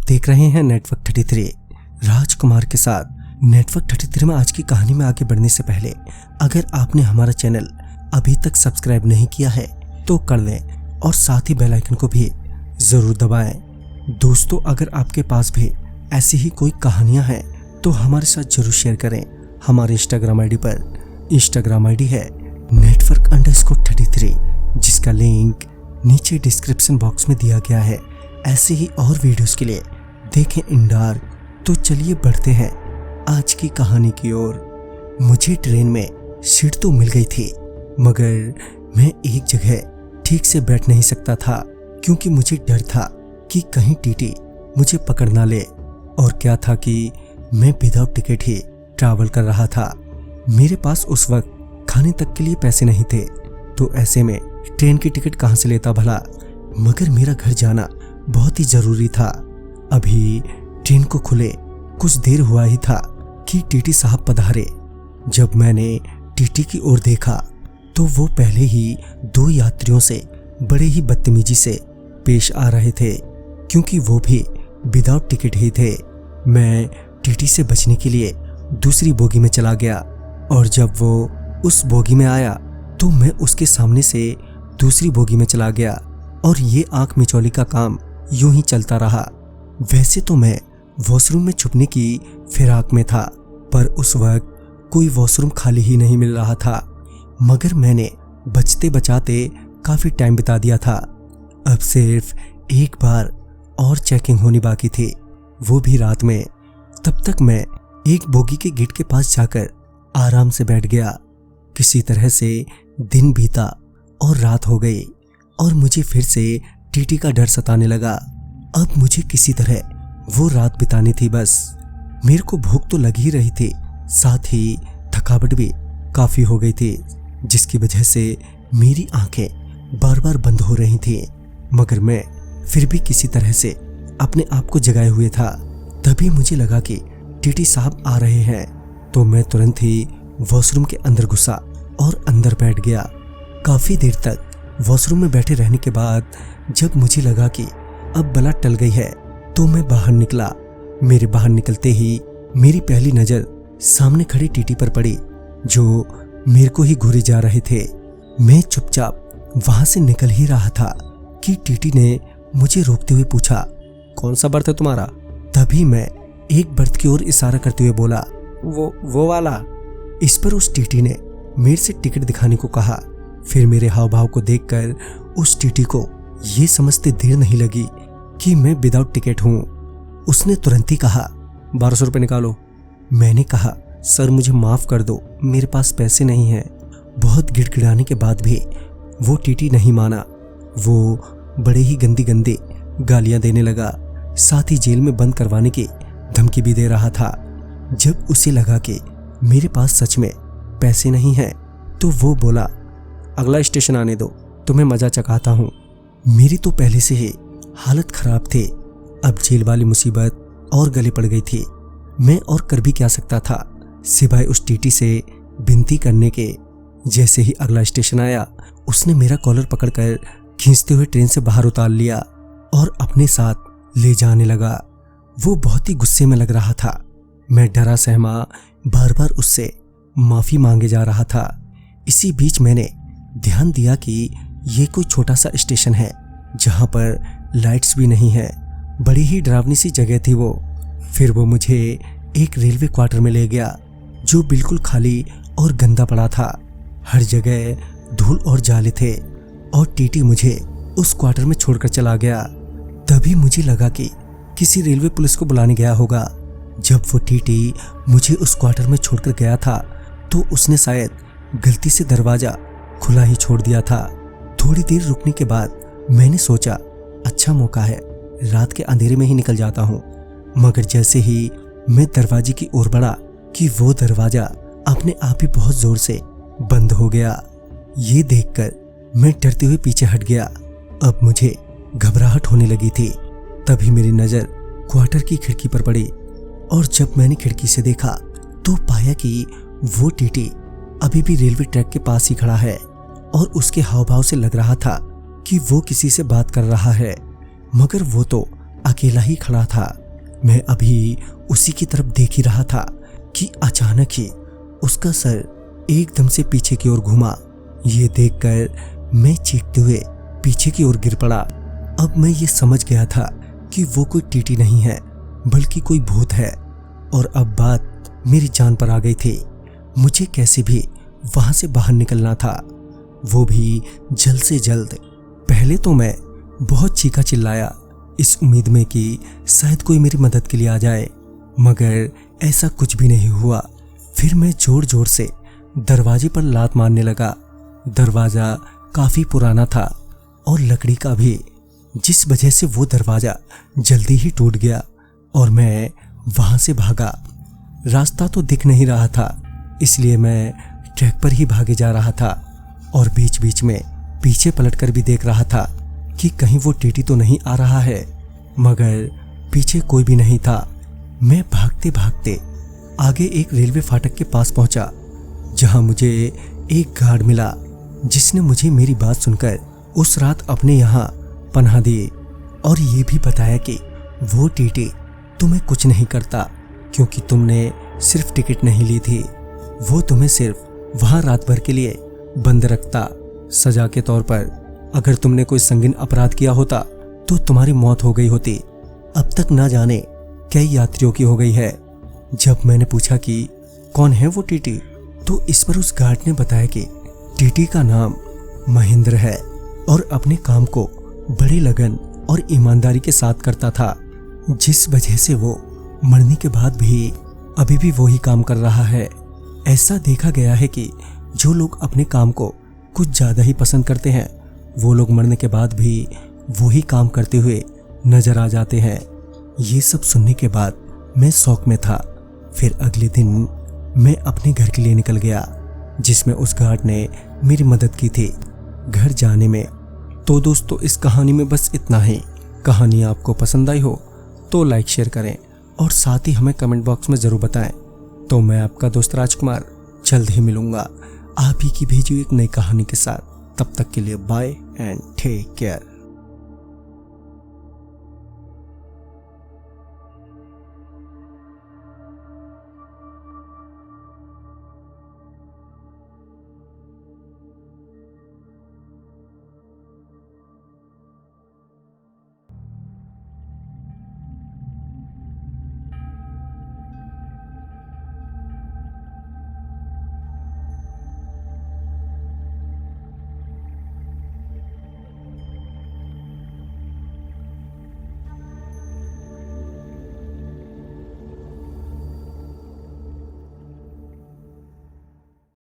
देख रहे हैं नेटवर्क 33 राजकुमार के साथ। नेटवर्क 33 में आज की कहानी में आगे बढ़ने से पहले अगर आपने हमारा चैनल अभी तक सब्सक्राइब नहीं किया है तो कर लें और साथ ही बेल आइकन को भी जरूर दबाएं। दोस्तों, अगर आपके पास भी ऐसी ही कोई कहानियां हैं तो हमारे साथ जरूर शेयर करें। हमारे इंस्टाग्राम आईडी पर इंस्टाग्राम आईडी है network_33, जिसका लिंक नीचे डिस्क्रिप्शन बॉक्स में दिया गया है। ऐसे ही और वीडियोस के लिए देखें इंडार। तो चलिए बढ़ते हैं आज की कहानी की ओर। मुझे ट्रेन में सीट तो मिल गई थी, मगर मैं एक जगह ठीक से बैठ नहीं सकता था क्योंकि मुझे डर था कि कहीं टीटी मुझे पकड़ ना ले। और क्या था कि मैं विदाउट टिकट ही ट्रैवल कर रहा था। मेरे पास उस वक्त खाने तक के लिए पैसे नहीं थे, तो ऐसे में ट्रेन की टिकट कहां से लेता भला। मगर मेरा घर जाना बहुत ही जरूरी था। अभी ट्रेन को खुले कुछ देर हुआ ही था कि टीटी साहब पधारे। जब मैंने टीटी की ओर देखा तो वो पहले ही 2 यात्रियों से बड़े ही बदतमीजी से पेश आ रहे थे, क्योंकि वो भी विदाउट टिकट ही थे। मैं टीटी से बचने के लिए दूसरी बोगी में चला गया, और जब वो उस बोगी में आया तो मैं उसके सामने से दूसरी बोगी में चला गया, और ये आंख मिचौली का काम यूं ही चलता रहा। वैसे तो मैं वॉशरूम में छुपने की फिराक में था, पर उस वक्त कोई वॉशरूम खाली ही नहीं मिल रहा था। मगर मैंने बचते बचाते काफी टाइम बिता दिया था। अब सिर्फ एक बार और चेकिंग होनी बाकी थी, वो भी रात में। तब तक मैं एक बोगी के गेट के पास जाकर आराम से बैठ गया। किसी तरह से दिन बीता और रात हो गई, और मुझे फिर से टीटी का डर सताने लगा। अब मुझे किसी तरह वो रात बितानी थी बस। मेरे को भूख तो लग ही रही थी, साथ ही थकावट भी काफी हो गई थी, जिसकी वजह से मेरी आंखें बार बार बंद हो रही थी। मगर मैं फिर भी किसी तरह से अपने आप को जगाए हुए था। तभी मुझे लगा कि टीटी साहब आ रहे हैं, तो मैं तुरंत ही वॉशरूम के अंदर घुसा और अंदर बैठ गया। काफी देर तक वॉशरूम में बैठे रहने के बाद जब मुझे लगा कि अब बला टल गई है, तो मैं बाहर निकला। मेरे बाहर निकलते ही मेरी पहली नजर सामने खड़ी टीटी पर पड़ी, जो मेरे को ही घूरे जा रहे थे। मैं चुपचाप वहां से निकल ही रहा था कि टीटी ने मुझे रोकते हुए पूछा, कौन सा बर्थ है तुम्हारा? तभी मैं एक बर्थ की ओर इशारा करते हुए बोला, वो वाला। इस पर उस टीटी ने मेरे से टिकट दिखाने को कहा। फिर मेरे हाव भाव को देखकर उस टीटी को ये समझते देर नहीं लगी कि मैं विदाउट टिकट हूँ। उसने तुरंत ही कहा, 1200 रुपये निकालो। मैंने कहा, सर मुझे माफ कर दो, मेरे पास पैसे नहीं हैं। बहुत गिड़गिड़ाने के बाद भी वो टीटी नहीं माना। वो बड़े ही गंदी गंदी गालियां देने लगा, साथ ही जेल में बंद करवाने की धमकी भी दे रहा था। जब उसे लगा कि मेरे पास सच में पैसे नहीं हैं, तो वो बोला, अगला स्टेशन आने दो, तुम्हें मजा चखाता हूँ। मेरी तो पहले से ही हालत खराब थी, अब जेल वाली मुसीबत और गले पड़ गई थी। मैं और कर भी क्या सकता था सिवाय उस टीटी से विनती करने के। जैसे ही अगला स्टेशन आया, उसने मेरा कॉलर पकड़कर खींचते हुए ट्रेन से बाहर उतार लिया और अपने साथ ले जाने लगा। वो बहुत ही गुस्से में लग रहा था। मैं डरा सहमा बार बार उससे माफी मांगे जा रहा था। इसी बीच मैंने ध्यान दिया कि ये कोई छोटा सा स्टेशन है जहां पर लाइट्स भी नहीं है। बड़ी ही डरावनी सी जगह थी वो। फिर वो मुझे एक रेलवे क्वार्टर में ले गया, जो बिल्कुल खाली और गंदा पड़ा था। हर जगह धूल और जाले थे, और टीटी मुझे उस क्वार्टर में छोड़कर चला गया। तभी मुझे लगा कि किसी रेलवे पुलिस को बुलाने गया होगा। जब वो टीटी मुझे उस क्वार्टर में छोड़कर गया था, तो उसने शायद गलती से दरवाजा खुला ही छोड़ दिया था। थोड़ी देर रुकने के बाद मैंने सोचा, अच्छा मौका है, रात के अंधेरे में ही निकल जाता हूँ। मगर जैसे ही मैं दरवाजे की ओर बढ़ा कि वो दरवाजा अपने आप ही बहुत जोर से बंद हो गया। ये देखकर मैं डरते हुए पीछे हट गया। अब मुझे घबराहट होने लगी थी। तभी मेरी नजर क्वार्टर की खिड़की पर पड़ी, और जब मैंने खिड़की से देखा तो पाया कि वो टीटी अभी भी रेलवे ट्रैक के पास ही खड़ा है, और उसके हाव भाव से लग रहा था कि वो किसी से बात कर रहा है। मगर वो तो अकेला ही खड़ा था। मैं अभी उसी की तरफ देख ही रहा था कि अचानक ही उसका सर एकदम से पीछे की ओर घूमा। ये देखकर मैं चीखते हुए पीछे की ओर गिर पड़ा। अब मैं ये समझ गया था कि वो कोई टीटी नहीं है बल्कि कोई भूत है, और अब बात मेरी जान पर आ गई थी। मुझे कैसे भी वहां से बाहर निकलना था, वो भी जल्द से जल्द। पहले तो मैं बहुत चीखा चिल्लाया इस उम्मीद में कि शायद कोई मेरी मदद के लिए आ जाए, मगर ऐसा कुछ भी नहीं हुआ। फिर मैं जोर जोर से दरवाजे पर लात मारने लगा। दरवाजा काफी पुराना था और लकड़ी का भी, जिस वजह से वो दरवाजा जल्दी ही टूट गया और मैं वहां से भागा। रास्ता तो दिख नहीं रहा था, इसलिए मैं ट्रैक पर ही भागे जा रहा था और बीच बीच में पीछे पलटकर भी देख रहा था कि कहीं वो टीटी तो नहीं आ रहा है, मगर पीछे कोई भी नहीं था। मैं भागते भागते आगे एक रेलवे फाटक के पास पहुंचा, जहां मुझे एक गार्ड मिला जिसने मुझे मेरी बात सुनकर उस रात अपने यहाँ पनाह दी और ये भी बताया कि वो टीटी तुम्हें कुछ नहीं करता क्योंकि तुमने सिर्फ टिकट नहीं ली थी। वो तुम्हें सिर्फ वहां रात भर के लिए बंद रखता सजा के तौर पर। अगर तुमने कोई संगीन अपराध किया होता तो तुम्हारी मौत हो गई होती। अब तक ना जाने कई यात्रियों की हो गई है। जब मैंने पूछा कि कौन है वो टीटी, तो इस पर उस गार्ड ने बताया कि टीटी का नाम महेंद्र है और अपने काम को बड़े लगन और ईमानदारी के साथ करता था, जिस वजह से वो मरने के बाद भी अभी भी वही काम कर रहा है। ऐसा देखा गया है कि जो लोग अपने काम को कुछ ज़्यादा ही पसंद करते हैं, वो लोग मरने के बाद भी वही काम करते हुए नजर आ जाते हैं। ये सब सुनने के बाद मैं शौक में था। फिर अगले दिन मैं अपने घर के लिए निकल गया, जिसमें उस गार्ड ने मेरी मदद की थी घर जाने में। तो दोस्तों, इस कहानी में बस इतना ही। कहानी आपको पसंद आई हो तो लाइक शेयर करें और साथ ही हमें कमेंट बॉक्स में ज़रूर बताएं। तो मैं आपका दोस्त राजकुमार जल्द ही मिलूंगा आप ही की भेजी हुई एक नई कहानी के साथ। तब तक के लिए बाय एंड टेक केयर।